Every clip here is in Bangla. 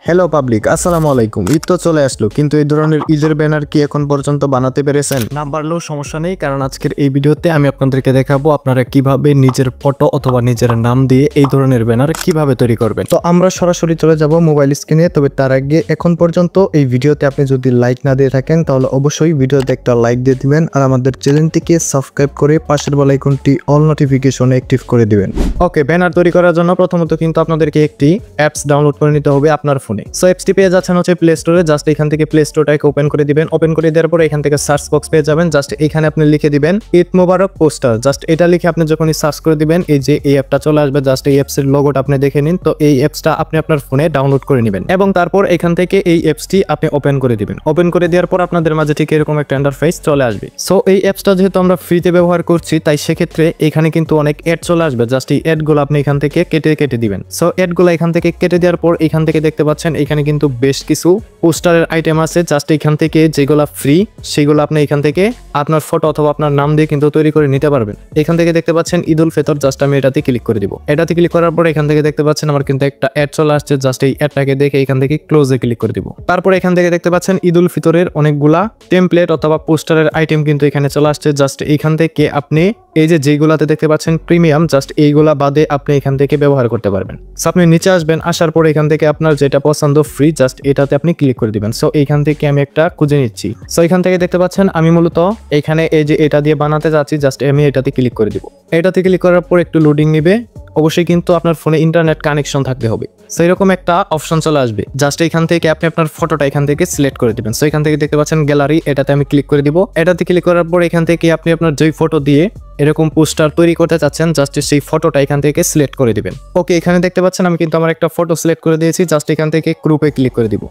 হ্যালো পাবলিক, আসসালামু আলাইকুম। ঈদ তো চলে আসলো, কিন্তু এই ধরনের ঈদের ব্যানার কি এখন পর্যন্ত বানাতে পেরেছেন? না পারলেও সমস্যা নেই, কারণ আজকের এই ভিডিওতে আমি আপনাদেরকে দেখাবো আপনারা কিভাবে নিজের ফটো অথবা নিজের নাম দিয়ে এই ধরনের ব্যানার কিভাবে তৈরি করবেন। তো আমরা সরাসরি চলে যাব মোবাইল স্ক্রিনে। তবে তার আগে এখন পর্যন্ত এই ভিডিওতে আপনি যদি লাইক না দিয়ে থাকেন তাহলে অবশ্যই ভিডিওতে একটা লাইক দিয়ে দিবেন আর আমাদের চ্যানেলটিকে সাবস্ক্রাইব করে পাশের বেল আইকনটি অল নোটিফিকেশনে অ্যাক্টিভ করে দিবেন। ওকে, ব্যানার তৈরি করার জন্য প্রথমত কিন্তু আপনাদেরকে একটি অ্যাপস ডাউনলোড করে নিতে হবে আপনার ফোনে। সো অ্যাপসটি পেয়ে যাচ্ছেন হচ্ছে প্লে স্টোরে। জাস্ট এখান থেকে প্লে স্টোরটাকে ওপেন করে দিবেন। ওপেন করে দেওয়ার পরে এখান থেকে সার্চ বক্স পেয়ে যাবেন। জাস্ট এখানে আপনি লিখে দিবেন ঈদ মোবারক পোস্টার। জাস্ট এটা লিখে আপনি যখনই সার্চ করে দিবেন এই যে এই অ্যাপটা চলে আসবে। জাস্ট এই অ্যাপসের লোগোটা আপনি দেখে নিন। তো এই অ্যাপসটা আপনি আপনার ফোনে ডাউনলোড করে নেবেন এবং তারপর এখান থেকে এই অ্যাপসটি আপনি ওপেন করে দিবেন। ওপেন করে দেওয়ার পর আপনাদের মাঝে ঠিক এরকম একটা ইন্টারফেস চলে আসবে। সো এই অ্যাপসটা যেহেতু আমরা ফ্রিতে ব্যবহার করছি, তাই সেক্ষেত্রে এখানে কিন্তু অনেক অ্যাড চলে আসবে। জাস্ট এই অ্যাডগুলো আপনি এখান থেকে কেটে দিবেন। সো অ্যাডগুলো এখান থেকে কেটে দেওয়ার পর এখান থেকে দেখতে পাচ্ছেন এখানে কিন্তু বেশ কিছু পোস্টারের আইটেম আছে। জাস্ট এখান থেকে যেগুলো ফ্রি সেগুলো আপনি এখান থেকে আপনার ফটো অথবা আপনার নাম দিয়ে কিন্তু তৈরি করে নিতে পারবেন। এখান থেকে দেখতে পাচ্ছেন ঈদ উল ফিতর। জাস্ট আমি এটাতে ক্লিক করে দিব। এটাতে ক্লিক করার পর এখান থেকে দেখতে পাচ্ছেন আমার কিন্তু একটা অ্যাড চলে আসছে। জাস্ট এই অ্যাডটাকে দেখে এখান থেকে ক্লোজে ক্লিক করে দিব। তারপর এখান থেকে দেখতে পাচ্ছেন ঈদ উল ফিতরের অনেকগুলা টেমপ্লেট অথবা পোস্টারের আইটেম কিন্তু এখানে চলে আসছে। জাস্ট এখান থেকে আপনি এই যে যেগুলাতে দেখতে পাচ্ছেন প্রিমিয়াম, জাস্ট এইগুলা বাদে আপনি এখান থেকে ব্যবহার করতে পারবেন। সো আপনি নিচে আসবেন, আসার পর এখান থেকে আপনার যেটা পছন্দ ফ্রি জাস্ট এটাতে আপনি ক্লিক করে দিবেন। সো এইখান থেকে আমি একটা খুঁজে নিচ্ছি। সো এখান থেকে দেখতে পাচ্ছেন আমি মূলত এখানে এই যে এটা দিয়ে বানাতে যাচ্ছি। জাস্ট আমি এটাতে ক্লিক করে দিব। এটাতে ক্লিক করার পর একটু লোডিং নিবে। অবশ্যই কিন্তু আপনার ফোনে ইন্টারনেট কানেকশন থাকতে হবে। সেই রকম একটা অপশন চলে আসবে। জাস্ট এখান থেকে আপনি আপনার ফটোটা এখান থেকে সিলেক্ট করে দিবেন। সো এখান থেকে দেখতে পাচ্ছেন গ্যালারি, এটাতে আমি ক্লিক করে দিব। এটাতে ক্লিক করার পর এখান থেকে আপনি আপনার যেই ফটো দিয়ে এরকম পোস্টার তৈরি করতে চাচ্ছেন জাস্ট সেই ফটোটা এখান থেকে সিলেক্ট করে দিবেন। ওকে, এখানে দেখতে পাচ্ছেন আমি কিন্তু আমার একটা ফটো সিলেক্ট করে দিয়েছি। জাস্ট এখান থেকে গ্রুপে ক্লিক করে দিব।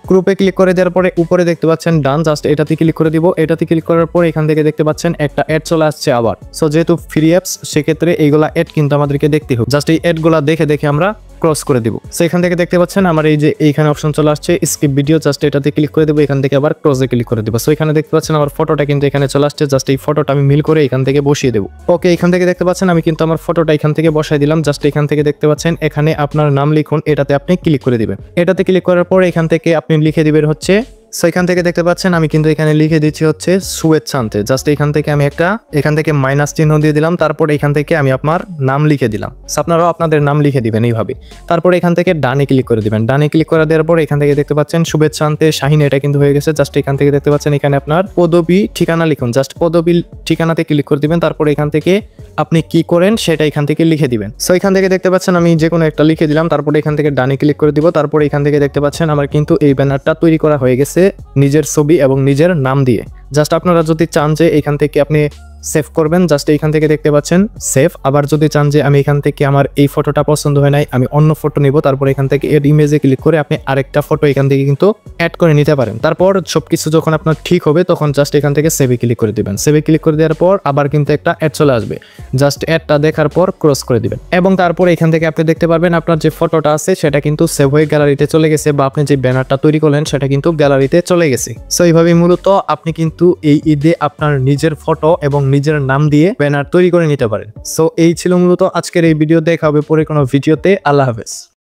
গ্রুপে ক্লিক করে দেওয়ার পরে উপরে দেখতে পাচ্ছেন ডান। জাস্ট এটাতে ক্লিক করে দিব। এটাতে ক্লিক করার পর এখান থেকে দেখতে পাচ্ছেন একটা অ্যাড চলে আসছে আবার। সো যেহেতু ফ্রি অ্যাপস সেক্ষেত্রে এইগুলা অ্যাড কিন্তু আমাদেরকে দেখতে হবে। জাস্ট এই অ্যাডগুলা দেখে আমরা ক্রস করে দিব। সো এখান থেকে দেখতে পাচ্ছেন আমার এই যে এইখানে অপশন চলে আসছে স্কিপ ভিডিও। জাস্ট এটাতে ক্লিক করে দেবো। এখান থেকে আবার ক্রসে ক্লিক করে দেবো। সো এখানে দেখতে পাচ্ছেন আমার ফটোটা কিন্তু এখানে চলে আসছে। জাস্ট এই ফটোটা আমি মিল করে এখান থেকে বসিয়ে দেবো। ওকে, এখান থেকে দেখতে পাচ্ছেন আমি কিন্তু আমার ফটোটা এখান থেকে বসাই দিলাম। জাস্ট এখান থেকে দেখতে পাচ্ছেন এখানে আপনার নাম লিখুন, এটাতে আপনি ক্লিক করে দিবেন। এটাতে ক্লিক করার পর এখান থেকে আপনি লিখে দিবেন হচ্ছে। সো এখান থেকে দেখতে পাচ্ছেন আমি কিন্তু এখানে লিখে দিচ্ছি হচ্ছে শুভেচ্ছান্তে। জাস্ট এখান থেকে আমি এখান থেকে মাইনাস চিহ্ন দিয়ে দিলাম। তারপর এখান থেকে আমি আপনার নাম লিখে দিলাম। আপনারাও আপনাদের নাম লিখে দিবেন এইভাবে। তারপর এখান থেকে ডানে ক্লিক করে দিবেন। ডানে ক্লিক করে দেওয়ার পর এখান থেকে দেখতে পাচ্ছেন শুভেচ্ছান্তে শাহিন, এটা কিন্তু হয়ে গেছে। জাস্ট এখান থেকে দেখতে পাচ্ছেন এখানে আপনার পদবী ঠিকানা লিখুন। জাস্ট পদবী ঠিকানাতে ক্লিক করে দিবেন। তারপর এখান থেকে আপনি কি করেন সেটা এখান থেকে লিখে দিবেন। সো এখান থেকে দেখতে পাচ্ছেন আমি যে কোনো একটা লিখে দিলাম। তারপর এখান থেকে ডানে ক্লিক করে দিব। তারপর এখান থেকে দেখতে পাচ্ছেন আমার কিন্তু এই ব্যানারটা তৈরি করা হয়ে গেছে নিজের ছবি এবং নিজের নাম দিয়ে। জাস্ট আপনারা যদি চান যে এখান থেকে আপনি সেভ করবেন, জাস্ট এইখান থেকে দেখতে পাচ্ছেন সেভ। আবার যদি চান যে আমি এখান থেকে আমার এই ফটোটা পছন্দ হয় নাই, আমি অন্য ফটো নিব, তারপর এখান থেকে এড ইমেজে ক্লিক করে আপনি আরেকটা ফটো এখান থেকে কিন্তু অ্যাড করে নিতে পারেন। তারপর সবকিছু যখন আপনার ঠিক হবে তখন জাস্ট এখান থেকে সেভে ক্লিক করে দিবেন। সেভে ক্লিক করে দেওয়ার পর আবার কিন্তু একটা অ্যাড চলে আসবে। জাস্ট অ্যাডটা দেখার পর ক্রস করে দিবেন এবং তারপর এখান থেকে আপনি দেখতে পারবেন আপনার যে ফটোটা আছে সেটা কিন্তু সেভ হয়ে গ্যালারিতে চলে গেছে, বা আপনি যে ব্যানারটা তৈরি করলেন সেটা কিন্তু গ্যালারিতে চলে গেছে। সো এইভাবেই মূলত আপনি কিন্তু এই ঈদে আপনার নিজের ফটো এবং নিজের নাম দিয়ে ব্যানার তৈরি করে নিতে পারেন। সো এই ছিল মূলত আজকের এই ভিডিও। দেখা হবে পরে কোনো ভিডিওতে। আল্লাহ হাফেজ।